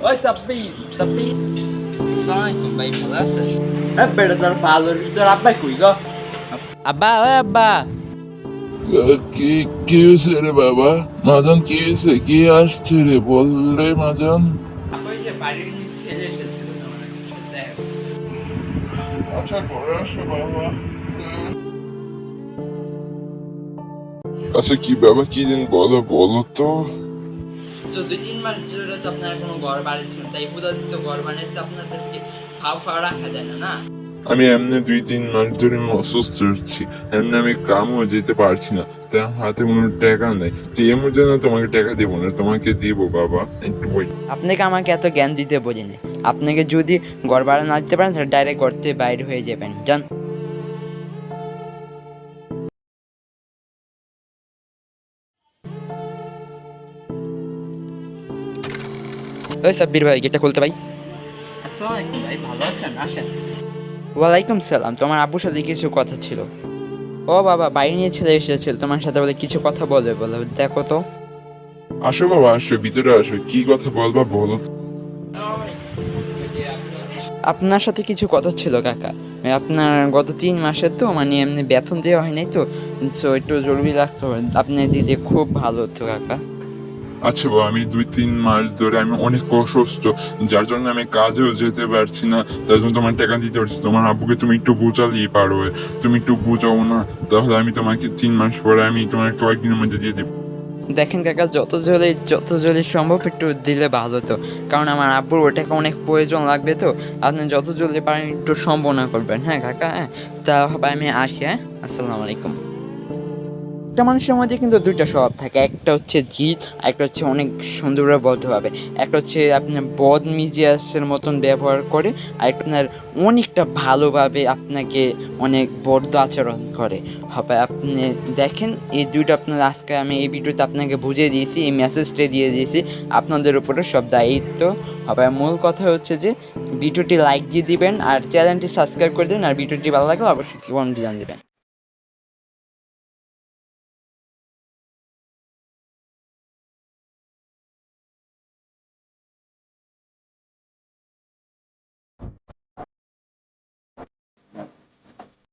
ওই সাব্বির সাব্বির আসসালামু আলাইকুম ভাই, ভালো আছেন? হ্যাঁ বেটা তোর ভালো তোর আব্বা কই গো? আব্বা, ওই আব্বা। কি কি হয়েছে রে বাবা? মাজান কি হয়েছে? কি আসছে রে? বল রে মাজান। আব্বা ওই যে বাড়ির ছেলে এসেছিল তোমার সাথে। আচ্ছা ঘরে আসো বাবা। আচ্ছা কি বাবা, কি দিন বলো বলো তো। তো 2-3 মাস ধরে তো আপনার কোনো ঘর বাড়িছেন, তাই হুদাদিত ঘর বানিয়ে তো আপনাদেরকে ফাও রাখা যায় না না। আমি এমনি 2-3 মাস ধরে আমি অসুস্থ হচ্ছি, এমনি আমি কামও যেতে পারছি না, তাই আমার হাতে কোনো টাকা নেই। তো এমন জন্য তোমাকে টাকা দেবো না, তোমাকে দিব বাবা, একটু wait। আপনাকে আমাকে এত জ্ঞান দিতে বলিনি। আপনাকে যদি ঘর ভাড়া না দিতে পারেন তাহলে ডাইরেক্ট ঘর থেকে বাইরে হয়ে যাবেন, জান। ওই সাব্বির ভাই, গেটটা খুলতে ভাই। আসসালামু আলাইকুম ভাই, ভালো আছেন? আসেন। ওয়ালাইকুম সালাম। তোমার আব্বুর সাথে কিছু কথা ছিল। ও বাবা, বাইরে নিয়ে ছেলে এসেছিল তোমার সাথে, বলে কিছু কথা বলবে বলে। দেখো তো। আসো বাবা আসো, ভিতরে আসো, কি কথা বলবা বলো। আপনার সাথে কিছু কথা ছিল কাকা। আপনার গত 3 মাসের তো মানে এমনি বেতন দেওয়া হয় নাই তো, সো একটু জরুরি লাগতো, আপনি দিলে খুব ভালো হতো কাকা। আচ্ছা বাবা, আমি 2-3 মাস ধরে আমি অনেক অসুস্থ, যার জন্য আমি কাজেও যেতে পারছি না, তার জন্য তোমার টাকা দিতে পারছি। তোমার আব্বুকে তুমি একটু বোঝালেই পারো, তুমি একটু বোঝাও না, তাহলে আমি তোমাকে 3 মাস পরে আমি তোমার কয়েকদিনের মধ্যে দিয়ে দেবো। দেখেন কাকা, যত জলদি সম্ভব একটু দিলে ভালো হতো, কারণ আমার আব্বুর ওটাকে অনেক প্রয়োজন লাগবে তো। আপনি যত জলদি পারেন একটু সম্ভাবনা করবেন, হ্যাঁ কাকা। হ্যাঁ, তা হবে, আমি আসি। হ্যাঁ, আসসালামু আলাইকুম। একটা মানুষের মধ্যে কিন্তু দুইটা স্বভাব থাকে, একটা হচ্ছে জিদ, একটা হচ্ছে অনেক সুন্দরভাবে বদ্ধভাবে। একটা হচ্ছে আপনার বদ মিজিয়াসের মতন ব্যবহার করে, আর একটা আপনার অনেকটা ভালোভাবে আপনাকে অনেক বদ্ধ আচরণ করে। হবে আপনি দেখেন, এই দুইটা আপনার আজকে আমি এই ভিডিওতে আপনাকে বুঝিয়ে দিয়েছি, এই মেসেজটা দিয়ে দিয়েছি। আপনাদের উপরে সব দায়িত্ব হবে। মূল কথা হচ্ছে যে ভিডিওটি লাইক দিয়ে দিবেন আর চ্যানেলটি সাবস্ক্রাইব করে দেবেন, আর ভিডিওটি ভালো লাগলে অবশ্যই কমেন্টে জানিয়ে দেবেন।